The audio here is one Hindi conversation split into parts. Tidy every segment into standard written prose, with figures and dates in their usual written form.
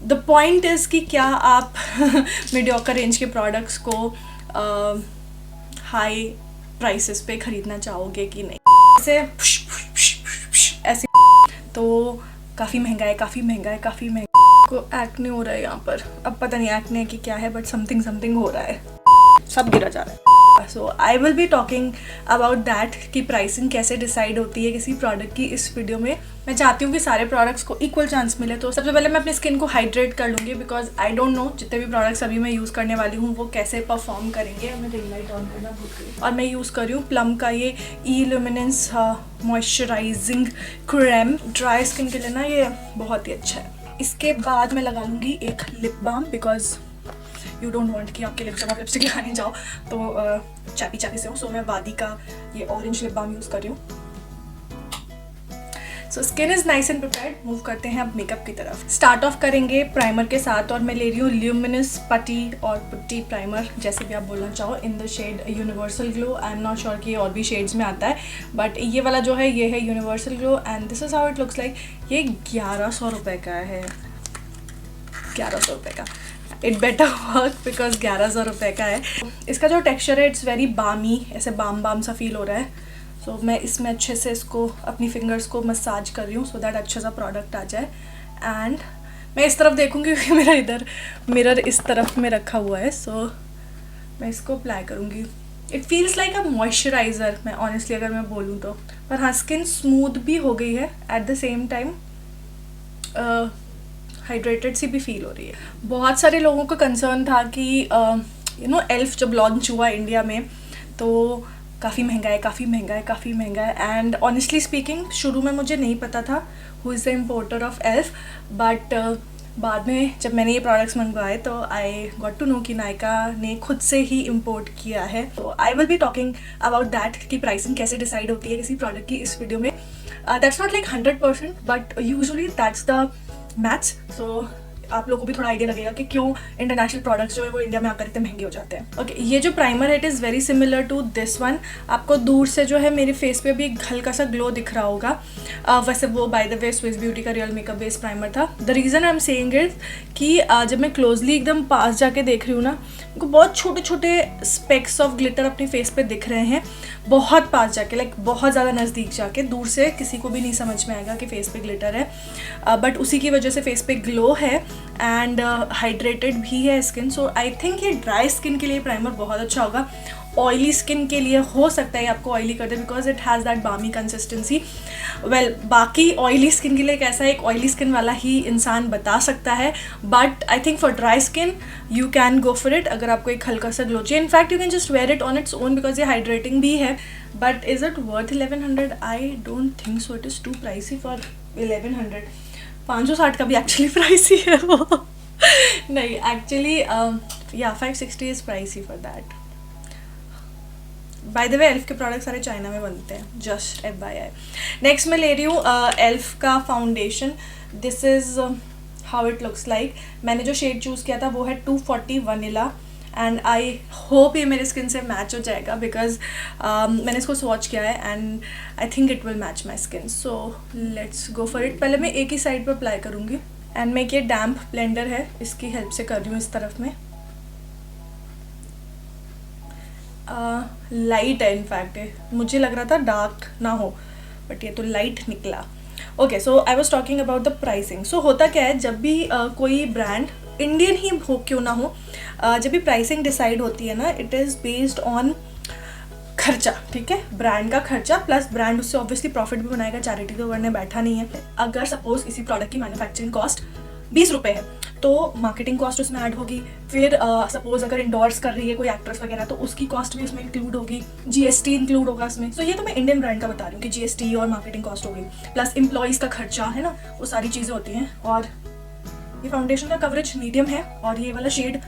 द पॉइंट इज़ कि क्या आप मीडियोकर रेंज के प्रोडक्ट्स को हाई प्राइसेस पे ख़रीदना चाहोगे कि नहीं। ऐसे तो काफ़ी महंगा है, काफ़ी महंगा है, काफ़ी महंगा। को एक्ने हो रहा है यहाँ पर, अब पता नहीं एक्ने की क्या है, बट समथिंग हो रहा है, सब गिरा जा रहा है। So I will be talking about that कि प्राइसिंग कैसे डिसाइड होती है किसी प्रोडक्ट की इस वीडियो में। मैं चाहती हूँ कि सारे प्रोडक्ट्स को इक्वल चांस मिले। तो सबसे पहले मैं अपनी स्किन को हाइड्रेट कर लूँगी, बिकॉज आई डोंट नो जितने भी प्रोडक्ट्स अभी मैं यूज़ करने वाली हूँ वो कैसे परफॉर्म करेंगे। मैं रिंग लाइट ऑन करना भूल गई। और मैं यूज़ कर रही हूँ प्लम का ये illuminance moisturising cream. Dry skin के लिए ना ये बहुत ही अच्छा है। इसके बाद मैं लगा लूँगी एक lip balm, because you don't want कि आपके लिप जब आप लिपस्टिक लगाने जाओ तो चैपी से हो। सो मैं वादी का ये ऑरेंज लिप बाम यूज़ कर रही हूँ। So skin is nice and prepared. Move करते हैं अब मेकअप की तरफ। स्टार्ट ऑफ करेंगे प्राइमर के साथ, और मैं ले रही हूँ ल्यूमिनस पटी और पुट्टी प्राइमर, जैसे भी आप बोलना चाहो, in the shade universal glow. I am not sure कि और भी शेड्स में आता है, बट ये वाला जो है ये है universal glow, and this is how it looks like. ये 1100 रुपये का है, 1100 रुपये का। इट बेटर वर्क बिकॉज 1100 रुपये का है। इसका जो टेक्सचर है इट्स वेरी बामी, ऐसे बाम सा फील हो रहा है। सो मैं इसमें अच्छे से इसको अपनी फिंगर्स को मसाज कर रही हूँ सो दैट अच्छा सा प्रोडक्ट आ जाए। एंड मैं इस तरफ देखूँगी क्योंकि मेरा इधर मिरर इस तरफ में रखा हुआ है। सो मैं इसको अप्लाई करूँगी। It feels like a moisturiser, मैं ऑनेस्टली अगर मैं बोलूँ तो। पर हाँ, स्किन स्मूथ भी हो गई है, at the same time hydrated सी भी फील हो रही है। बहुत सारे लोगों को कंसर्न था कि यू नो एल्फ जब लॉन्च हुआ इंडिया में तो काफ़ी महंगा है, काफ़ी महंगा है, काफ़ी महंगा है। एंड ऑनेस्टली स्पीकिंग शुरू में मुझे नहीं पता था who is the importer of elf, but बाद में जब मैंने ये प्रोडक्ट्स मंगवाए तो आई गॉट टू नो कि नायका ने खुद से ही इम्पोर्ट किया है। तो I will be talking about that कि प्राइसिंग कैसे डिसाइड होती है किसी प्रोडक्ट की इस वीडियो में। That's not like 100%, but usually that's the maths. So आप लोगों को भी थोड़ा आइडिया लगेगा कि क्यों इंटरनेशनल प्रोडक्ट्स जो है वो इंडिया में आकर इतने महंगे हो जाते हैं। ओके, ये जो प्राइमर है it is very similar to this one. आपको दूर से जो है मेरे फेस पे भी हल्का सा ग्लो दिख रहा होगा। वैसे वो by the way Swiss beauty का रियल मेकअप बेस प्राइमर था। The reason I am saying is कि जब मैं क्लोजली एकदम पास जाके देख रही हूँ ना, उनको बहुत छोटे छोटे स्पेक्स ऑफ ग्लिटर अपने फेस पे दिख रहे हैं। बहुत पास जाके, लाइक बहुत ज़्यादा नज़दीक जाके, दूर से किसी को भी नहीं समझ में आएगा कि फेस पे ग्लिटर है, बट उसी की वजह से फेस पे ग्लो है एंड हाइड्रेटेड भी है स्किन। सो आई थिंक ये ड्राई स्किन के लिए प्राइमर बहुत अच्छा होगा। ऑयली स्किन के लिए हो सकता है आपको ऑयली कर दे बिकॉज इट हैज़ दैट बामी कंसिस्टेंसी। वेल, बाकी ऑयली स्किन के लिए कैसा है एक ऑयली स्किन वाला ही इंसान बता सकता है, but I think for dry skin you can go for it. अगर आपको एक हल्का सा ग्लो चाहिए, in fact you can just wear it on its own because ये हाइड्रेटिंग भी है। But is it worth 1100? I don't think so. It is too pricey for 1100। 560 का भी एक्चुअली प्राइसी है वो नहीं एक्चुअली या 560 is pricey for that. By the way elf के प्रोडक्ट सारे चाइना में बनते हैं, जस्ट FYI। नेक्स्ट मैं ले रही हूँ एल्फ का foundation. This is how it looks like. मैंने जो शेड चूज़ किया था वो है 240 वनीला, एंड आई होप ये मेरे स्किन से मैच हो जाएगा बिकॉज मैंने इसको स्वॉच किया है and I think it will match my skin. So let's go for it. पहले मैं एक ही साइड पर अप्लाई करूँगी एंड मैं ये डैम्प ब्लेंडर है इसकी हेल्प से कर रही हूँ इस तरफ में। लाइट है, इनफैक्ट मुझे लग रहा था डार्क ना हो बट ये तो लाइट निकला। Okay, so I was talking about the pricing. So होता क्या है जब भी कोई ब्रांड इंडियन ही हो क्यों ना हो, जब भी प्राइसिंग डिसाइड होती है ना, इट इज़ बेस्ड ऑन खर्चा। ठीक है, ब्रांड का खर्चा प्लस ब्रांड उससे ऑब्वियसली प्रॉफिट भी बनाएगा, चैरिटी तो करने बैठा नहीं है। अगर सपोज किसी प्रोडक्ट की मैन्युफैक्चरिंग कॉस्ट 20 रुपये है तो मार्केटिंग कॉस्ट उसमें ऐड होगी। फिर सपोज अगर इंडोर्स कर रही है कोई एक्ट्रेस वगैरह तो उसकी कॉस्ट भी उसमें इंक्लूड होगी, GST इंक्लूड होगा इसमें। सो ये तो मैं इंडियन ब्रांड का बता रही हूँ कि GST और मार्केटिंग कॉस्ट होगी, प्लस एम्प्लॉइज़ का खर्चा है ना, वो सारी चीज़ें होती हैं। और ये फाउंडेशन का कवरेज मीडियम है और ये वाला शेड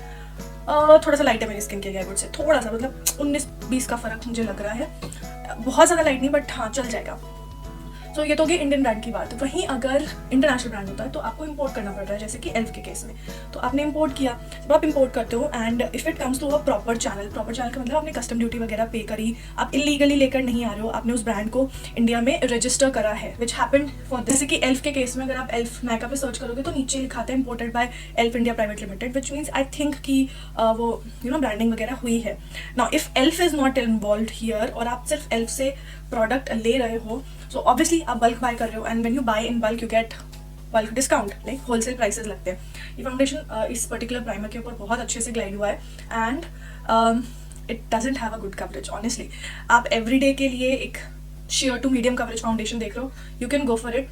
थोड़ा सा लाइट है मेरी स्किन के लिए, आई वुड से थोड़ा सा, मतलब 19-20 का फ़र्क मुझे लग रहा है। बहुत ज़्यादा लाइट नहीं बट हाँ चल जाएगा। सो ये तो होगी इंडियन ब्रांड की बात। वहीं अगर इंटरनेशनल ब्रांड होता है तो आपको इंपोर्ट करना पड़ रहा है, जैसे कि एल्फ के केस में। तो आपने इंपोर्ट किया, जब आप इंपोर्ट करते हो and if it comes to a proper channel का मतलब आपने कस्टम ड्यूटी वगैरह पे करी, आप इलीगली लेकर नहीं आ रहे हो, आपने उस ब्रांड को इंडिया में रजिस्टर करा है, विच हैपेंड फॉर जैसे कि एल्फ के केस में अगर आप एल्फ नायका पे सर्च करोगे तो नीचे लिखा था imported by Elf India private limited, which means I think कि वो ब्रांडिंग वगैरह हुई है। Now if Elf is not involve here और आप सिर्फ एल्फ से प्रोडक्ट ले रहे हो, सो ऑब्वियसली आप बल्क बाय कर रहे हो and when you buy in bulk you get bulk discount, like wholesale prices लगते हैं। ये फाउंडेशन इस पर्टिकुलर प्राइमर के ऊपर बहुत अच्छे से ग्लाइड हुआ है and it doesn't have a good coverage honestly. आप एवरीडे के लिए एक sheer to medium coverage foundation देख रहे हो, you can go for it.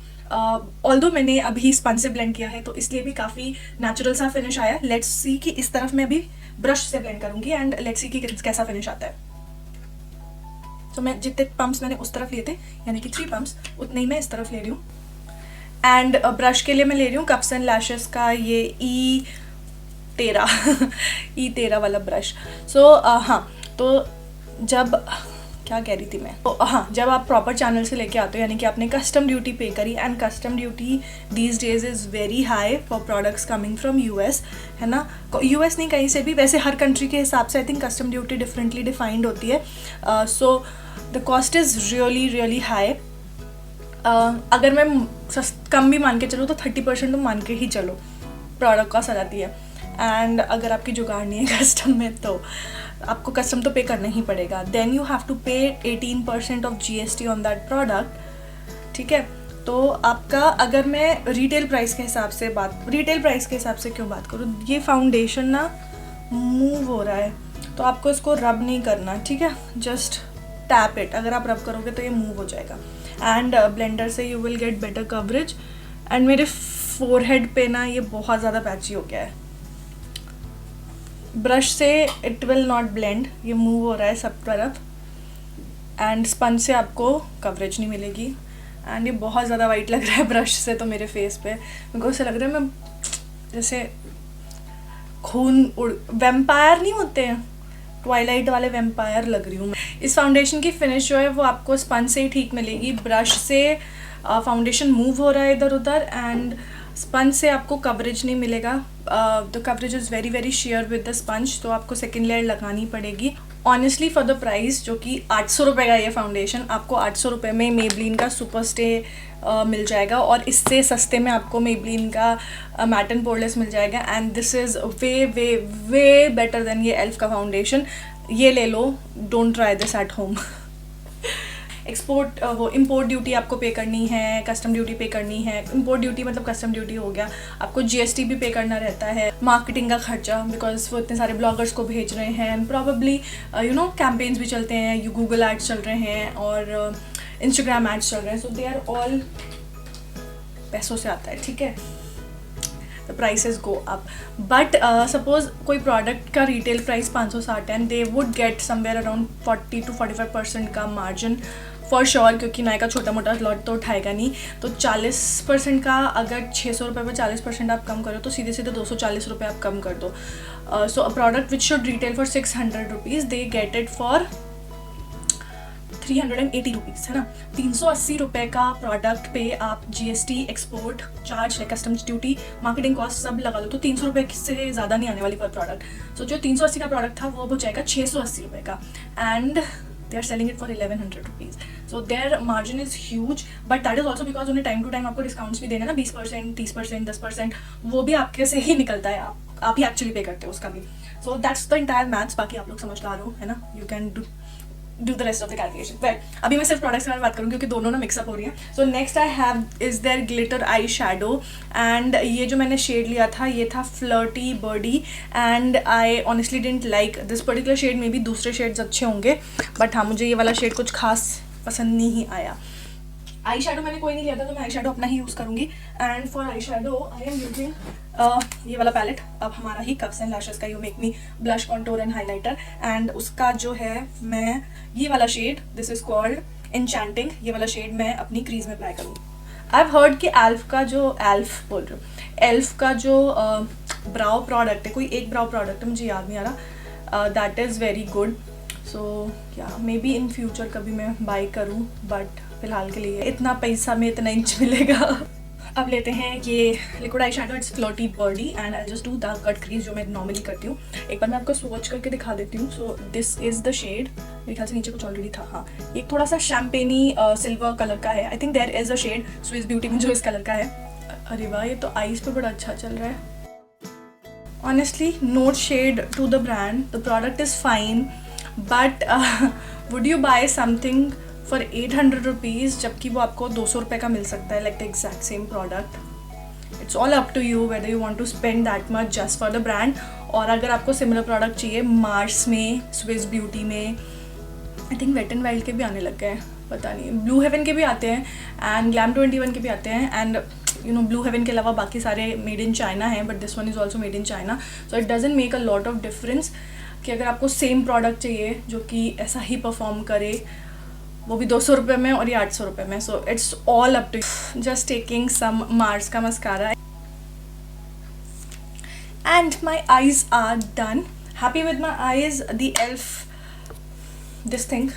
Although मैंने अभी स्पंज से ब्लेंड किया है तो इसलिए भी काफ़ी नेचुरल सा फिनिश आया। लेट्स सी कि इस तरफ मैं अभी ब्रश से ब्लेंड करूँगी एंड लेट्स सी कि कैसा फिनिश आता है। तो मैं जितने पंप्स मैंने उस तरफ लिए थे, यानी कि 3 पंप्स, उतने ही मैं इस तरफ ले रही हूँ। एंड ब्रश के लिए मैं ले रही हूँ कप्स एंड लैशेस का ये E13 वाला ब्रश। सो हाँ, तो जब क्या कह रही थी मैं, तो हाँ, जब आप प्रॉपर चैनल से लेके आते हो, यानी कि आपने कस्टम ड्यूटी पे करी and custom duty these days is very high for products coming from US, है ना। यूएस नहीं, कहीं से भी, वैसे हर कंट्री के हिसाब से I think custom duty differently defined होती है। So the cost is really high. अगर मैं कम भी मान के चलूँ तो 30% तो मान के ही चलो प्रोडक्ट कॉस्ट आ जाती है। एंड अगर आपकी जुगाड़ नहीं है कस्टम में तो आपको कस्टम तो पे करना ही पड़ेगा। देन यू हैव टू पे 18% of GST on that product, ठीक है। तो आपका, अगर मैं रिटेल प्राइस के हिसाब से क्यों बात करूँ, ये फाउंडेशन ना मूव हो रहा है तो आपको इसको रब नहीं करना, ठीक है, जस्ट टैप इट। अगर आप रब करोगे तो ये मूव हो जाएगा एंड ब्लेंडर से you will get better coverage. And मेरे फोरहेड पे ना ये बहुत ज़्यादा पैची हो गया है, ब्रश से इट विल नॉट ब्लेंड, ये मूव हो रहा है सब तरफ एंड स्पंज से आपको कवरेज नहीं मिलेगी। एंड ये बहुत ज़्यादा वाइट लग रहा है ब्रश से तो मेरे फेस पे, मेरे को ऐसा लग रहा है मैं जैसे खून वैम्पायर नहीं होते हैं, ट्वाइलाइट वाले वैम्पायर लग रही हूँ मैं। इस फाउंडेशन की फिनिश जो है वो आपको स्पंज से ही ठीक मिलेगी। ब्रश से फाउंडेशन मूव हो रहा है इधर उधर एंड स्पंज से आपको कवरेज नहीं मिलेगा। The coverage is very share with the sponge, तो आपको सेकेंड लेयर लगानी पड़ेगी। ऑनेस्टली फॉर द प्राइस, जो कि 800 रुपये का ये फाउंडेशन, आपको 800 रुपये में मेबलिन का सुपर स्टे मिल जाएगा और इससे सस्ते में आपको मेबलिन का मैट एंड पोरलेस मिल जाएगा। And this is way better than ये एल्फ का फाउंडेशन। ये ले लो, don't try this at home. Import duty आपको पे करनी है, कस्टम ड्यूटी पे करनी है। इम्पोर्ट ड्यूटी मतलब कस्टम ड्यूटी हो गया, आपको GST भी पे करना रहता है, मार्केटिंग का खर्चा, बिकॉज वो इतने सारे ब्लॉगर्स को भेज रहे हैं एंड प्रॉबेबली कैंपेन्स भी चलते हैं, गूगल एड्स चल रहे हैं और इंस्टाग्राम एड्स चल रहे हैं। सो दे आर ऑल पैसों से आता है, ठीक है। The prices go up, but suppose कोई प्रोडक्ट का रिटेल प्राइस 560 है and they would get somewhere around 40 to 45% का मार्जिन फॉर श्योर, क्योंकि नायका छोटा मोटा लॉट तो उठाएगा नहीं। तो 40% का, अगर 600 रुपये पर 40% आप कम करो तो सीधे सीधे 240 रुपये आप कम कर दो। So a product which should retail for 600 rupees they get it for 380 rupees, है ना। 380 रुपये का प्रोडक्ट पे आप GST, एक्सपोर्ट चार्ज है, कस्टम्स ड्यूटी, मार्केटिंग कॉस्ट सब लगा लो तो 300 रुपये से ज़्यादा नहीं आने वाली पर प्रोडक्ट। सो जो 380 का प्रोडक्ट था वो हो जाएगा 680 रुपये का and they are selling it for 1100 rupees. So their margin is huge, but that is also because उन्हें टाइम टू टाइम आपको डिस्काउंट्स भी देना ना, 20%, 30%, 10%, वो भी आपके से ही निकलता है, आप ही एक्चुअली पे करते हो उसका भी। So that's the entire maths, बाकी आप लोग समझदार हो, है ना, you can do the rest of the calculation. Well, अभी मैं सिर्फ प्रोडक्ट्स के बारे में बात करूँ क्योंकि दोनों ना मिक्सअप हो रही है। So next I have is their glitter eye shadow and ये जो मैंने शेड लिया था ये था flirty birdie and I honestly didn't like this particular shade. में भी दूसरे शेड्स अच्छे होंगे बट हाँ, मुझे ये वाला शेड कुछ खास पसंद नहीं आया। आई शेडो मैंने कोई नहीं लिया था तो मैं आई शेडो अपना ही यूज़ करूँगी and for eye shadow I am using ये वाला पैलेट, अब हमारा ही कप्स एंड लैशेस का you make me blush contour and highlighter and उसका जो है मैं ये वाला shade, this is called enchanting, ये वाला शेड मैं अपनी क्रीज में अप्लाई करूँगी। आई हैव हर्ड कि एल्फ का जो ब्राउ प्रोडक्ट है, कोई एक ब्राउ प्रोडक्ट है, मुझे याद नहीं आ रहा, दैट इज़ वेरी गुड। सो या मे बी इन फ्यूचर कभी मैं बाई करूँ, बट फिलहाल के लिए इतना पैसा में इतना इंच मिलेगा। अब लेते हैं ये liquid eye shadow, it's flirty birdie and I just do the cut crease जो मैं नॉर्मली करती हूँ। एक बार मैं आपको स्वॉच करके दिखा देती हूँ। So this is the shade, मेरे ख्याल से नीचे कुछ ऑलरेडी था। हाँ, एक थोड़ा सा शैम्पेनी सिल्वर कलर का है। I think there is a shade Swiss beauty में जो इस कलर का है। अरे वाह, ये तो आईज पे बड़ा अच्छा चल रहा है। Honestly not shade to the brand, the product is fine, but would you buy something for 800 rupees जबकि वो आपको 200 रुपये का मिल सकता है, like the exact same product. It's all up to you whether you want to spend that much just for the brand. और अगर आपको सिमिलर प्रोडक्ट चाहिए मार्स में, स्विस ब्यूटी में, I think Wet and Wild के भी आने लग गए हैं, पता नहीं, ब्लू हेवन के भी आते हैं एंड ग्लैम 21 के भी आते हैं। And you know Blue Heaven के अलावा बाकी सारे मेड इन चाइना हैं, but this one is also made in China. So it doesn't make a lot of difference कि अगर आपको सेम प्रोडक्ट चाहिए जो कि ऐसा ही परफॉर्म करे, वो भी 200 रुपये में और ये 800 रुपये में। So it's all up to. Just taking some Mars का mascara and my eyes are done. Happy with my eyes. The Elf this thing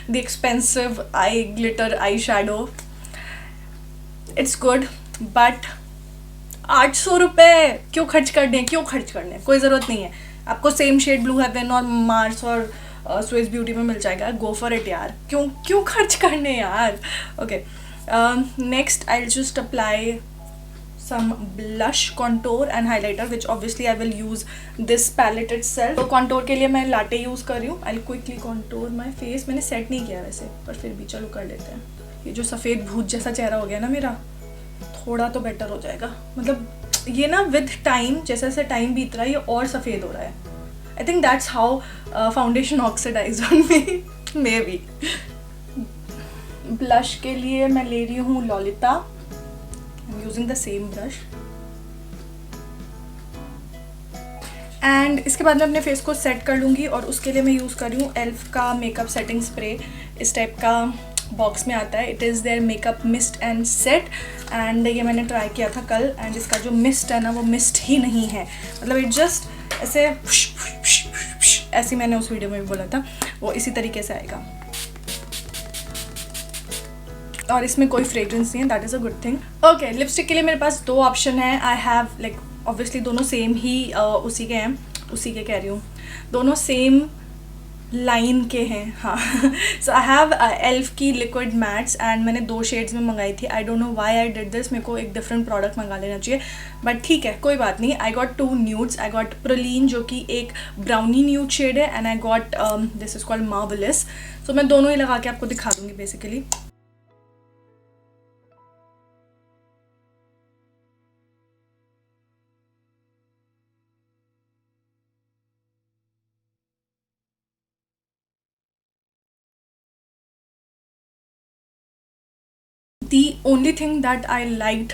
the expensive eye glitter eyeshadow, it's good, but 800 रुपये क्यों खर्च करने, कोई ज़रूरत नहीं है। आपको सेम शेड ब्लू हेवन और मार्स और स्विस ब्यूटी में मिल जाएगा, गो फॉर इट यार, क्यों खर्च करने यार। Okay, next I will just apply some blush, contour and highlighter, which obviously I will use this palette itself. तो contour के लिए मैं latte यूज़ कर रही हूँ। I'll quickly contour my face. मैंने set नहीं किया वैसे, पर फिर भी चलो कर लेते हैं। ये जो सफ़ेद भूत जैसा चेहरा हो गया ना मेरा, थोड़ा तो बेटर हो जाएगा। मतलब ये ना विद टाइम, जैसे जैसे टाइम बीत रहा है ये और सफ़ेद हो रहा है। I think that's how foundation oxidize on me, maybe. Blush के लिए मैं ले रही हूँ Lolita. I'm using the same brush. And इसके बाद मैं अपने फेस को सेट कर लूँगी और उसके लिए मैं यूज़ कर रही हूँ एल्फ का मेकअप सेटिंग स्प्रे। इस टाइप का बॉक्स में आता है। It is there makeup mist and set, and ये मैंने ट्राई किया था कल, एंड इसका जो मिस्ट है ना वो मिस्ट ही नहीं है, मतलब इट जस्ट ऐसे ऐसे मैंने उस वीडियो में भी बोला था, वो इसी तरीके से आएगा और इसमें कोई फ्रेग्रेंस नहीं है, that is a good thing. Okay, lipstick के लिए मेरे पास दो ऑप्शन है। आई हैव लाइक ऑब्वियसली दोनों सेम ही उसी के कह रही हूँ, दोनों सेम लाइन के हैं। हाँ, सो आई हैव एल्फ की लिक्विड मैट्स एंड मैंने 2 शेड्स में मंगाई थी। आई don't know why I did this, मेरे को एक डिफरेंट प्रोडक्ट मंगा लेना चाहिए, बट ठीक है कोई बात नहीं। I got 2 nudes. I got praline जो कि एक ब्राउनी न्यूड शेड है, and I got this is called marvellous. So मैं दोनों ही लगा के आपको दिखा दूँगी basically. The only thing that I liked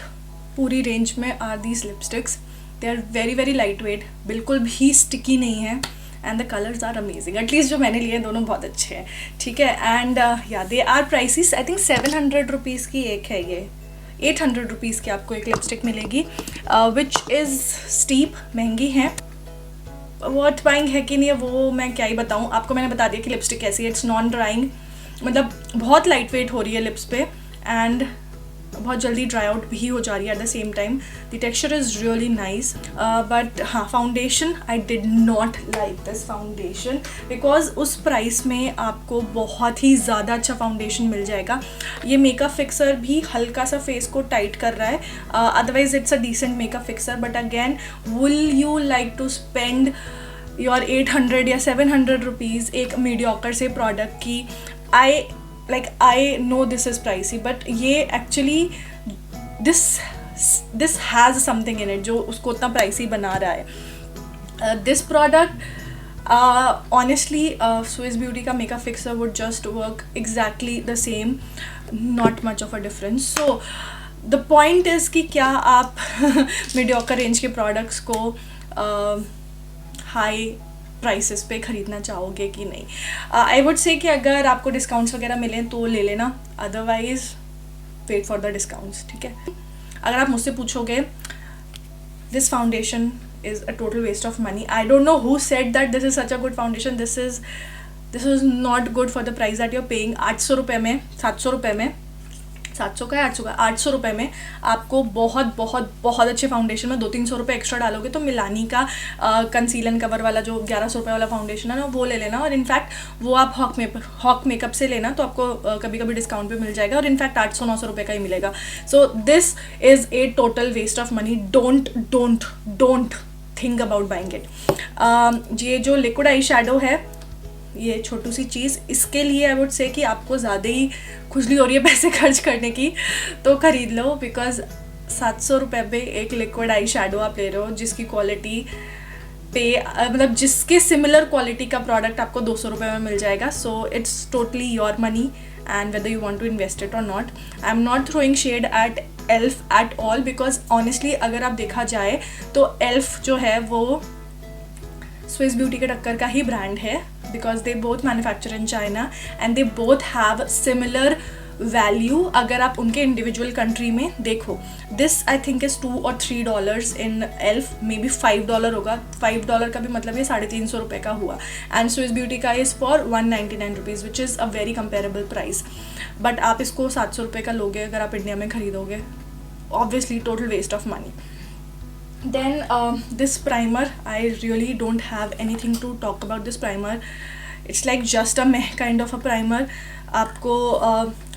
पूरी रेंज में are these lipsticks. They are very very lightweight, बिल्कुल भी sticky नहीं है, and the colors are amazing. At least जो मैंने लिए दोनों बहुत अच्छे हैं, ठीक है। And yeah, they are pricey. I think 700 rupees की एक है ये, 800 रुपीज़ की आपको एक लिपस्टिक मिलेगी, which is steep, महंगी है। वर्थ बाइंग है कि नहीं है वो मैं क्या ही बताऊँ आपको। मैंने बता दिया कि लिपस्टिक कैसी है। इट्स नॉन ड्राइंग, मतलब बहुत लाइट वेट हो रही है लिप्स पे, एंड बहुत जल्दी ड्राई आउट भी हो जा रही है at the same time. The texture is really nice, but हाँ, foundation I did not like this foundation, because उस प्राइस में आपको बहुत ही ज़्यादा अच्छा फाउंडेशन मिल जाएगा। ये मेकअप फिक्सर भी हल्का सा फेस को टाइट कर रहा है, otherwise it's a decent makeup fixer, but again will you like to spend your 800 या 700 रुपीज़ एक मीडियोकर से प्रोडक्ट की? I know this is pricey, but ये actually this has something in it जो उसको उतना pricey बना रहा है। This product honestly Swiss Beauty का makeup fixer would just work exactly the same, not much of a difference. So the point is कि क्या आप mediocre range के products को high प्राइसेस पे ख़रीदना चाहोगे कि नहीं? आई वुड से कि अगर आपको डिस्काउंट्स वगैरह मिलें तो ले लेना, otherwise wait for the discounts, ठीक है। अगर आप मुझसे पूछोगे this foundation is a total waste of money, I don't know who said that this is such a good foundation. This is this is not good for the price that you are paying. 800 रुपये में, 700 रुपये में, 700 का है, 800 का, 800 रुपये में आपको बहुत बहुत बहुत अच्छे फाउंडेशन में 200-300 रुपये एक्स्ट्रा डालोगे तो मिलानी का कंसील एंड कवर वाला जो 1100 रुपये वाला फाउंडेशन है ना, वो ले लेना। और इनफैक्ट वो आप हॉक मेकअप से लेना तो आपको कभी कभी डिस्काउंट पे मिल जाएगा, और इनफैक्ट 800-900 रुपये का ही मिलेगा। So this is a total waste of money. Don't think about buying it. ये जो लिक्विड आई शेडो है, ये छोटू सी चीज़, इसके लिए आई वुड से कि आपको ज़्यादा ही खुजली हो रही है पैसे खर्च करने की तो ख़रीद लो, बिकॉज 700 रुपये पे एक लिक्विड आई शेडो आप ले रहे हो जिसकी क्वालिटी पे मतलब जिसके सिमिलर क्वालिटी का प्रोडक्ट आपको 200 रुपये में मिल जाएगा। So it's totally your money and whether you want to invest it or not. I am not throwing shade at Elf at all, because honestly अगर आप देखा जाए तो एल्फ जो है वो स्विस ब्यूटी के टक्कर का ही ब्रांड है, because they both manufacture in China and they both have similar value। अगर आप उनके इंडिविजुअल कंट्री में देखो, this I think is $2 or $3 in elf, may be $5 होगा। $5 का भी मतलब ये 350 रुपये का हुआ, एंड स्विस ब्यूटी का is for 199 rupees, which is a very comparable price. But आप इसको 700 रुपये का लोगे अगर आप इंडिया में ख़रीदोगे, obviously total waste of money. Then this primer, I really don't have anything to talk about this primer. It's like just a meh kind of a primer। आपको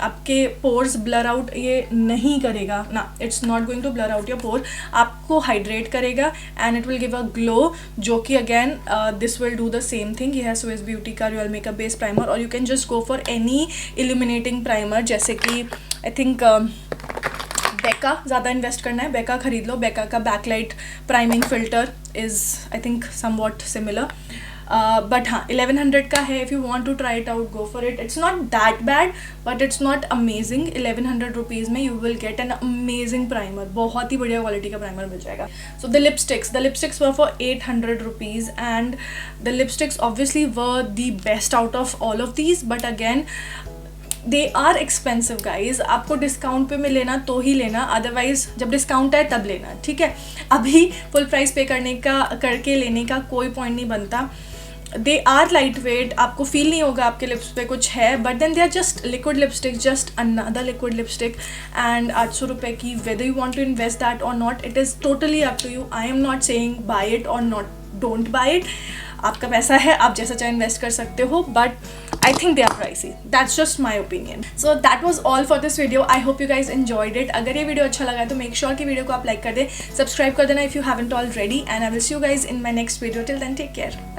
आपके pores blur out ये नहीं करेगा ना, it's not going to blur out your pore। आपको hydrate करेगा and it will give a glow, जो कि again this will do the same thing। ये है Swiss Beauty का Real Makeup Base Primer, और you can just go for any illuminating primer, जैसे कि I think बेका ज़्यादा इन्वेस्ट करना है, बेका खरीद लो। बेका का backlight priming filter is I think somewhat similar, but हाँ 1100 का है। If you want to try it out, go for it. It's not that bad but it's not amazing. 1100 rupees में you will get an amazing primer, बहुत ही बढ़िया क्वालिटी का प्राइमर मिल जाएगा। So the lipsticks were for 800 rupees and the lipsticks obviously were the best out of all of these, but again they are expensive guys. आपको डिस्काउंट पे में लेना तो ही लेना, अदरवाइज जब डिस्काउंट आए तब लेना, ठीक है। अभी फुल प्राइस पे करके लेने का कोई पॉइंट नहीं बनता। दे आर लाइट वेट, आपको फील नहीं होगा आपके लिप्स पे कुछ है, but then they are just liquid lipstick, just another liquid lipstick. And 800 रुपये की, whether you want to invest that or not, it is totally up to you. I am not saying buy it or not, don't buy it. आपका पैसा है, आप जैसा चाहे इन्वेस्ट कर सकते हो, but I think they are pricey. That's just my opinion. So that was all for this video. I hope you guys enjoyed it. अगर ये वीडियो अच्छा लगा तो make sure कि वीडियो को आप लाइक कर दें, सब्सक्राइब कर देना if you haven't already, and I will see you guys in my next video. Till then, take care.